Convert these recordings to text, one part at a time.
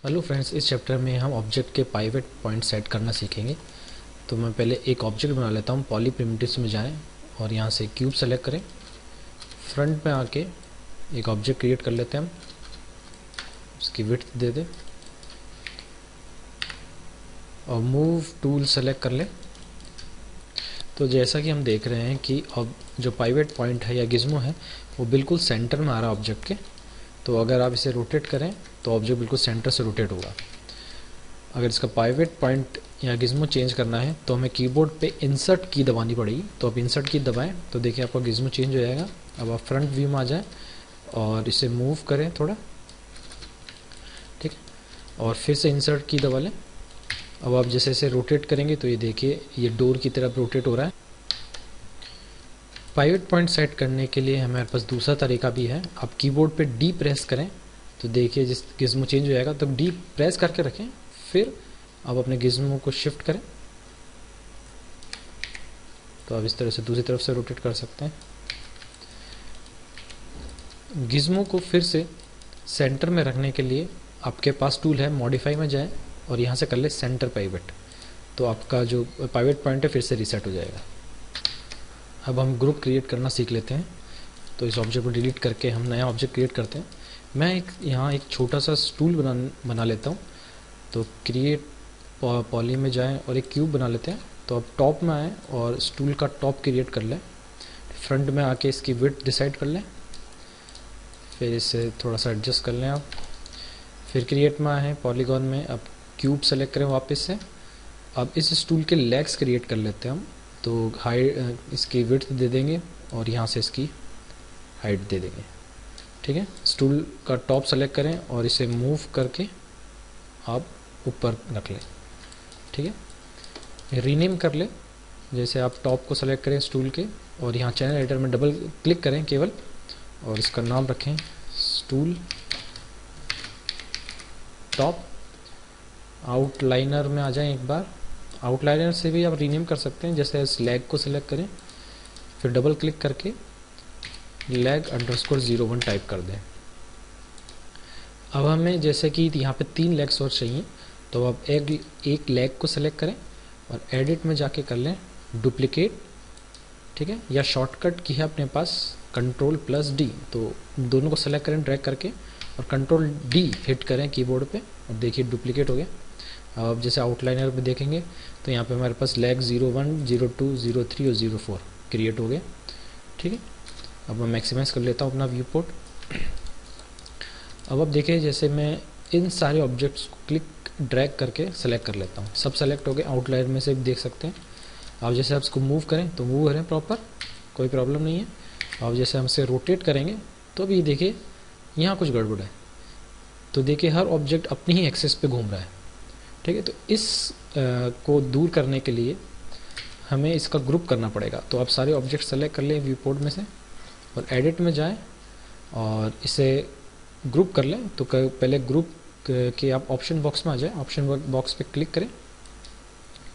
Hello friends, इस chapter में हम ऑब्जेक्ट के पाइवेट पॉइंट सेट करना सीखेंगे। तो मैं पहले एक ऑब्जेक्ट बना लेता हूँ। पॉली प्रिमिटिव्स में जाएं और यहाँ से क्यूब सेलेक्ट करें। फ्रंट में आके एक ऑब्जेक्ट क्रिएट कर लेते हैं हम। उसकी विड्थ दे दें और मूव टूल सेलेक्ट कर लें। तो जैसा कि हम देख रहे हैं कि अब जो पाइवेट पॉइंट है या गिज़्मो है वो बिल्कुल सेंटर में आ रहा है ऑब्जेक्ट के। तो अगर आप इसे रोटेट करें तो ऑब्जेक्ट बिल्कुल सेंटर से रोटेट होगा। अगर इसका पाइवेट पॉइंट या गिज़्मो चेंज करना है तो हमें कीबोर्ड पे इंसर्ट की दबानी पड़ेगी। तो आप इंसर्ट की दबाएं तो देखिए आपका गिज़्मो चेंज हो जाएगा। अब आप फ्रंट व्यू में आ जाएं और इसे मूव करें थोड़ा, ठीक है, और फिर से इंसर्ट की दबा लें। अब आप जैसे जैसे रोटेट करेंगे तो ये देखिए ये डोर की तरफ रोटेट हो रहा है। पाइवेट पॉइंट सेट करने के लिए हमारे पास दूसरा तरीका भी है। आप कीबोर्ड पे डी प्रेस करें तो देखिए जिस गिज़्मो चेंज हो जाएगा। तो डी प्रेस करके रखें, फिर आप अपने गिज़्मो को शिफ्ट करें तो आप इस तरह से दूसरी तरफ से रोटेट कर सकते हैं। गिज़्मो को फिर से सेंटर में रखने के लिए आपके पास टूल है, मॉडिफाई में जाएं और यहाँ से कर ले सेंटर पाइवेट। तो आपका जो पाइवेट पॉइंट है फिर से रीसेट हो जाएगा। अब हम ग्रुप क्रिएट करना सीख लेते हैं। तो इस ऑब्जेक्ट को डिलीट करके हम नया ऑब्जेक्ट क्रिएट करते हैं। मैं यहाँ एक छोटा सा स्टूल बना लेता हूँ। तो क्रिएट पॉली में जाएं और एक क्यूब बना लेते हैं। तो अब टॉप में आएँ और स्टूल का टॉप क्रिएट कर लें। फ्रंट में आके इसकी विड्थ डिसाइड कर लें, फिर इसे थोड़ा सा एडजस्ट कर लें आप। फिर क्रिएट में आए पॉलीगॉन में, अब क्यूब सेलेक्ट करें वापस से। अब इस स्टूल के लेग्स क्रिएट कर लेते हैं हम। तो हाइट इसकी विड्थ दे देंगे और यहाँ से इसकी हाइट दे देंगे, ठीक है। स्टूल का टॉप सेलेक्ट करें और इसे मूव करके आप ऊपर रख लें, ठीक है। रीनेम कर लें, जैसे आप टॉप को सेलेक्ट करें स्टूल के और यहाँ चैनल एडिटर में डबल क्लिक करें केवल और इसका नाम रखें स्टूल टॉप। आउटलाइनर में आ जाएं एक बार। आउटलाइनर से भी आप रीनेम कर सकते हैं, जैसे इस लेग को सिलेक्ट करें, फिर डबल क्लिक करके leg_01 टाइप कर दें। अब हमें जैसे कि यहाँ पे 3 लेग्स और चाहिए, तो अब एक लेग को सिलेक्ट करें और एडिट में जाके कर लें डुप्लीकेट, ठीक है। या शॉर्टकट की है अपने पास Ctrl+D, तो दोनों को सेलेक्ट करें ड्रैग करके और Ctrl+D हिट करें कीबोर्ड पे और देखिए डुप्लीकेट हो गया। अब जैसे आउटलाइनर में देखेंगे तो यहाँ पे हमारे पास लेग 01, 02, 03 और 04 क्रिएट हो गए, ठीक है। अब मैं मैक्सिमाइज़ कर लेता हूँ अपना व्यू पोर्ट। अब देखिए जैसे मैं इन सारे ऑब्जेक्ट्स को क्लिक ड्रैग करके सेलेक्ट कर लेता हूँ, सब सेलेक्ट हो गए। आउटलाइनर में से देख सकते हैं। अब जैसे आप इसको मूव करें तो मूव करें प्रॉपर, कोई प्रॉब्लम नहीं है। अब जैसे हम इसे रोटेट करेंगे तो भी देखिए यहाँ कुछ गड़बड़ है। तो देखिए हर ऑब्जेक्ट अपनी ही एक्सेस पे घूम रहा है, ठीक है। तो इस को दूर करने के लिए हमें इसका ग्रुप करना पड़ेगा। तो आप सारे ऑब्जेक्ट सेलेक्ट कर लें व्यू पोर्ट में से और एडिट में जाएं और इसे ग्रुप कर लें। तो पहले ग्रुप के आप ऑप्शन बॉक्स में आ जाएं, ऑप्शन बॉक्स पे क्लिक करें।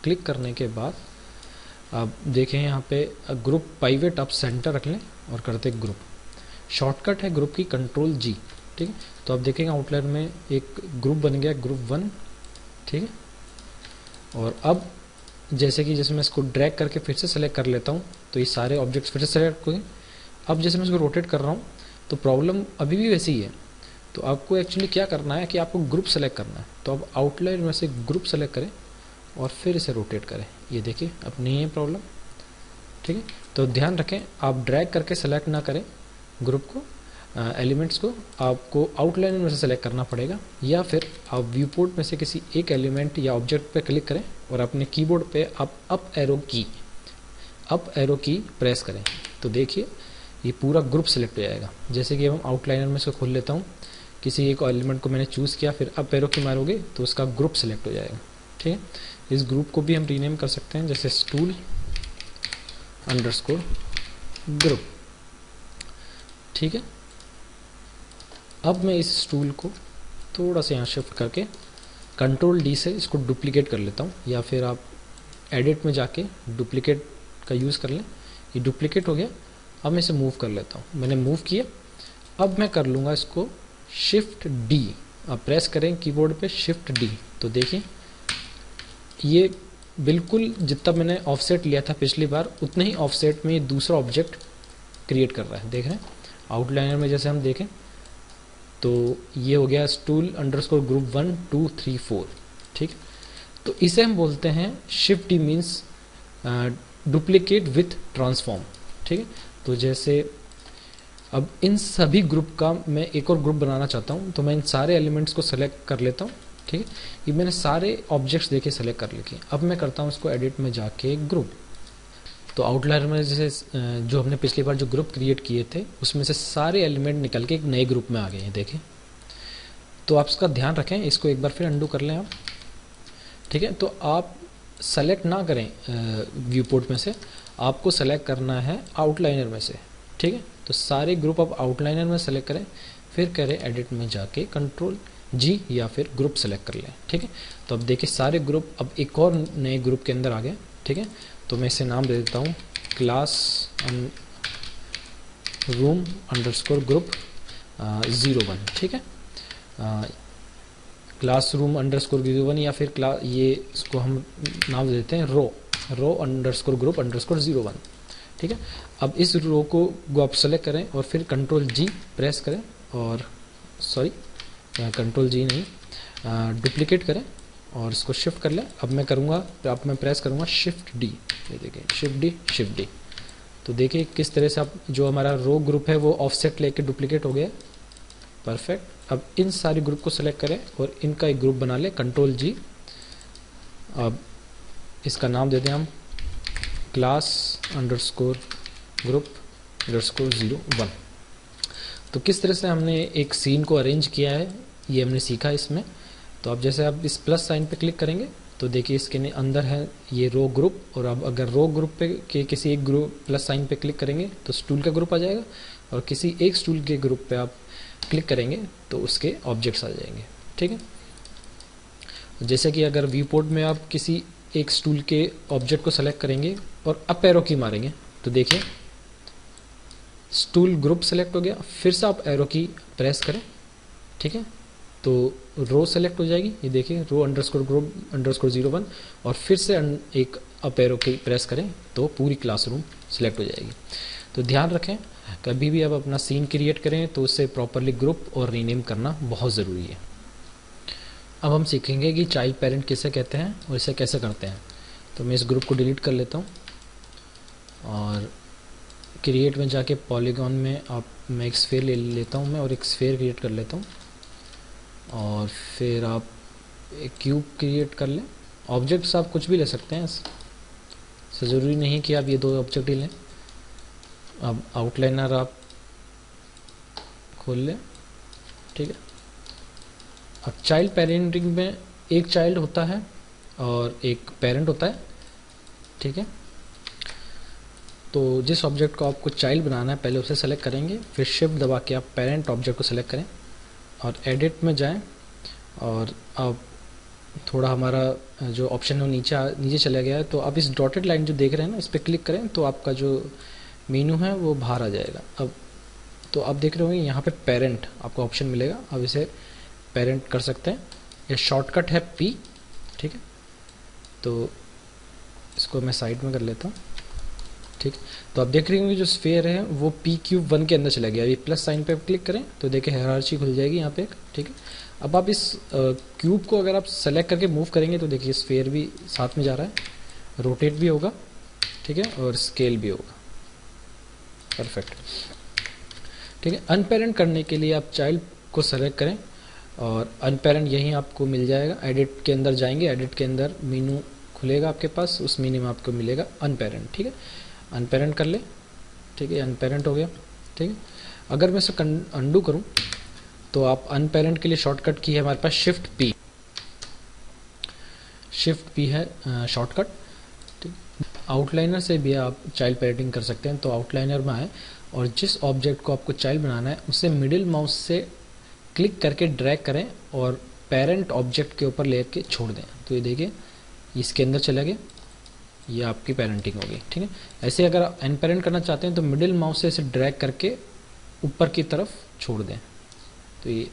क्लिक करने के बाद आप देखें यहाँ पे ग्रुप पाइवेट आप सेंटर रख लें और करते ग्रुप। शॉर्टकट है ग्रुप की Ctrl+G, ठीक है। तो आप देखेंगे आउटलाइन में एक ग्रुप बन गया, ग्रुप 1, ठीक है। और अब जैसे मैं इसको ड्रैग करके फिर से सेलेक्ट कर लेता हूँ तो ये सारे ऑब्जेक्ट्स फिर से सेलेक्ट हो गए। अब जैसे मैं इसको रोटेट कर रहा हूँ तो प्रॉब्लम अभी भी वैसी ही है। तो आपको एक्चुअली क्या करना है कि आपको ग्रुप सेलेक्ट करना है। तो आप आउटलाइन में से ग्रुप सेलेक्ट करें और फिर इसे रोटेट करें। ये देखिए अब नहीं है प्रॉब्लम, ठीक है। तो ध्यान रखें आप ड्रैग करके सेलेक्ट ना करें ग्रुप को, एलिमेंट्स को। आपको आउटलाइन में से सेलेक्ट करना पड़ेगा या फिर आप व्यू पोर्ट में से किसी एक एलिमेंट या ऑब्जेक्ट पे क्लिक करें और अपने कीबोर्ड पे आप अप एरो की प्रेस करें। तो देखिए ये पूरा ग्रुप सेलेक्ट हो जाएगा। जैसे कि हम आउटलाइनर में से खोल लेता हूँ, किसी एक एलिमेंट को मैंने चूज़ किया, फिर अप एरो की मारोगे तो उसका ग्रुप सेलेक्ट हो जाएगा, ठीक है। इस ग्रुप को भी हम रीनेम कर सकते हैं, जैसे स्टूल _ग्रुप, ठीक है। अब मैं इस स्टूल को थोड़ा सा यहाँ शिफ्ट करके Ctrl+D से इसको डुप्लीकेट कर लेता हूँ, या फिर आप एडिट में जाके डुप्लीकेट का यूज़ कर लें। ये डुप्लीकेट हो गया। अब मैं इसे मूव कर लेता हूँ, मैंने मूव किया। अब मैं कर लूँगा इसको Shift+D, आप प्रेस करें कीबोर्ड पे शिफ्ट डी, तो देखिए ये बिल्कुल जितना मैंने ऑफसेट लिया था पिछली बार उतने ही ऑफसेट में ये दूसरा ऑब्जेक्ट क्रिएट कर रहा है। देख रहे हैं आउटलाइनर में जैसे हम देखें तो ये हो गया स्टूल अंडरस्कोर ग्रुप 1 2 3 4, ठीक है। तो इसे हम बोलते हैं shift D means duplicate with transform, ठीक है। तो जैसे अब इन सभी ग्रुप का मैं एक और ग्रुप बनाना चाहता हूँ, तो मैं इन सारे एलिमेंट्स को सेलेक्ट कर लेता हूँ, ठीक है। ये मैंने सारे ऑब्जेक्ट्स देखे सेलेक्ट कर लिए। अब मैं करता हूँ इसको एडिट में जाके ग्रुप। तो आउटलाइनर में जैसे जो हमने पिछली बार जो ग्रुप क्रिएट किए थे उसमें से सारे एलिमेंट निकल के एक नए ग्रुप में आ गए हैं, देखें। तो आप इसका ध्यान रखें, इसको एक बार फिर अंडू कर लें आप, ठीक है। तो आप सेलेक्ट ना करें व्यू पोर्ट में से, आपको सेलेक्ट करना है आउटलाइनर में से, ठीक है। तो सारे ग्रुप आप आउटलाइनर में सेलेक्ट करें, फिर करें एडिट में जाके कंट्रोल जी या फिर ग्रुप सेलेक्ट कर लें, ठीक है। तो अब देखिए सारे ग्रुप अब एक और नए ग्रुप के अंदर आ गए, ठीक है। तो मैं इसे नाम दे देता हूँ क्लास रूम अंडरस्कोर ग्रुप 01, ठीक है। क्लास रूम अंडरस्कोर 01 या फिर ये इसको हम नाम दे देते हैं रो अंडरस्कोर ग्रुप अंडरस्कोर 01, ठीक है। अब इस रो को आप सेलेक्ट करें और फिर कंट्रोल जी प्रेस करें और कंट्रोल जी नहीं डुप्लीकेट करें और इसको शिफ्ट कर लें। अब मैं प्रेस करूँगा शिफ्ट डी, ये देखिए शिफ्ट डी। तो देखिए किस तरह से अब जो हमारा रो ग्रुप है वो ऑफसेट लेके डुप्लीकेट हो गया, परफेक्ट। अब इन सारे ग्रुप को सेलेक्ट करें और इनका एक ग्रुप बना लें, कंट्रोल जी। अब इसका नाम दे दें हम क्लास अंडरस्कोर ग्रुप अंडरस्कोर 01। तो किस तरह से हमने एक सीन को अरेंज किया है ये हमने सीखा इसमें। तो अब जैसे आप इस प्लस साइन पे क्लिक करेंगे तो देखिए इसके अंदर है ये रो ग्रुप, और अब अगर रो ग्रुप पे के किसी एक ग्रुप प्लस साइन पे क्लिक करेंगे तो स्टूल का ग्रुप आ जाएगा, और किसी एक स्टूल के ग्रुप पे आप क्लिक करेंगे तो उसके ऑब्जेक्ट्स आ जाएंगे, ठीक है। जैसे कि अगर व्यू पोर्ट में आप किसी एक स्टूल के ऑब्जेक्ट को सेलेक्ट करेंगे और अप एरो की मारेंगे तो देखिए स्टूल ग्रुप सेलेक्ट हो गया, फिर से आप एरो की प्रेस करें, ठीक है। तो रो सेलेक्ट हो जाएगी, ये देखिए रो अंडरस्कोर ग्रुप अंडरस्कोर 01, और फिर से एक अप एरो की प्रेस करें तो पूरी क्लासरूम सेलेक्ट हो जाएगी। तो ध्यान रखें कभी भी आप अपना सीन क्रिएट करें तो उसे प्रॉपरली ग्रुप और रीनेम करना बहुत ज़रूरी है। अब हम सीखेंगे कि चाइल्ड पेरेंट किसे कहते हैं और इसे कैसे करते हैं। तो मैं इस ग्रुप को डिलीट कर लेता हूँ और क्रिएट में जाके पॉलीगॉन में मैं एक स्फीयर ले लेता हूँ मैं, और एक स्फीयर क्रिएट कर लेता हूँ, और फिर आप एक क्यूब क्रिएट कर लें। ऑब्जेक्ट्स आप कुछ भी ले सकते हैं, इससे ज़रूरी नहीं कि आप ये दो ऑब्जेक्ट ही लें। अब आउटलाइनर आप खोल लें, ठीक है। अब चाइल्ड पेरेंटिंग में एक चाइल्ड होता है और एक पेरेंट होता है, ठीक है। तो जिस ऑब्जेक्ट को आपको चाइल्ड बनाना है पहले उसे सेलेक्ट करेंगे, फिर शिफ्ट दबा के आप पेरेंट ऑब्जेक्ट को सेलेक्ट करें और एडिट में जाएं, और अब थोड़ा हमारा जो ऑप्शन है वो नीचे चला गया है। तो आप इस डॉटेड लाइन जो देख रहे हैं ना इस पर क्लिक करें तो आपका जो मेनू है वो बाहर आ जाएगा। अब तो आप देख रहे होंगे यहाँ पे पेरेंट आपको ऑप्शन मिलेगा, अब इसे पेरेंट कर सकते हैं। ये शॉर्टकट है पी, ठीक है। तो इसको मैं साइड में कर लेता हूँ, ठीक। तो आप देख रहे होंगे जो स्फीयर है वो PQ1 के अंदर चला गया। अभी प्लस साइन पे क्लिक करें तो देखिए हायरार्ची खुल जाएगी यहाँ पे, ठीक है। अब आप इस क्यूब को अगर आप सेलेक्ट करके मूव करेंगे तो देखिए स्फीयर भी साथ में जा रहा है, रोटेट भी होगा, ठीक है, और स्केल भी होगा, परफेक्ट, ठीक है। अनपेरेंट करने के लिए आप चाइल्ड को सेलेक्ट करें और अनपेरेंट यहीं आपको मिल जाएगा। एडिट के अंदर जाएंगे, एडिट के अंदर मीनू खुलेगा आपके पास, उस मीनू में आपको मिलेगा अनपेरेंट, ठीक है। अनपेरेंट कर ले, ठीक है, अनपेरेंट हो गया, ठीक है। अगर मैं इसे अंडू करूं तो आप अनपेरेंट के लिए शॉर्टकट की है हमारे पास शिफ्ट पी है शॉर्टकट, ठीक। आउटलाइनर से भी आप चाइल्ड पेरेंटिंग कर सकते हैं। तो आउटलाइनर में आए और जिस ऑब्जेक्ट को आपको चाइल्ड बनाना है उसे मिडिल माउस से क्लिक करके ड्रैग करें और पेरेंट ऑब्जेक्ट के ऊपर लेके छोड़ दें। तो ये देखिए इसके अंदर चला गया, ये आपकी पेरेंटिंग होगी, ठीक है। ऐसे अगर आप अनपेरेंट करना चाहते हैं तो मिडिल माउस से इसे ड्रैग करके ऊपर की तरफ छोड़ दें। तो ये